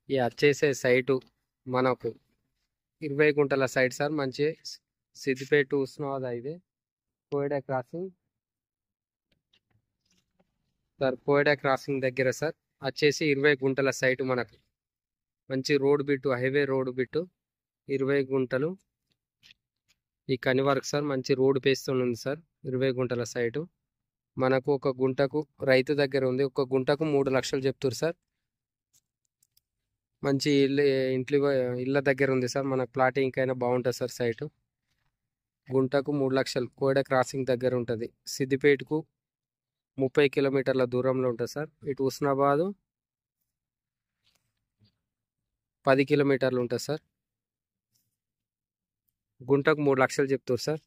ఈ వచ్చేసే సైటు మనకు 20 గుంటల సైట్ సార్. మంచి సిద్దిపేట టు ఉస్నాబాద్ ఇది Koyada crossing sir. Koyada crossing దగ్గర సార్ వచ్చేసి 20 గుంటల సైటు మనకు. మంచి road bit, highway road bit 20 గుంటలు. ఈ కని వర్క్ సార్. మంచి రోడ్ పేస్తుంది సార్. 20 గుంటల సైటు మనకు. ఒక గుంటకు రైతు దగ్గర ఉంది, ఒక గుంటకు 3 లక్షలు చెప్తారు సార్. మంచి ఇళ్ళ దగ్గర ఉంది సార్. మనకు ప్లాటింగ్ అయినా బాగుంటుంది సార్. సైటు గుంటకు 3 లక్షలు. కోయడ క్రాసింగ్ దగ్గర ఉంటుంది. సిద్దిపేటకు 30 కిలోమీటర్ల దూరంలో ఉంటుంది సార్. ఇటు ఉస్నాబాదు 10 కిలోమీటర్లు ఉంటుంది సార్. గుంటకు 3 లక్షలు చెప్తారు సార్.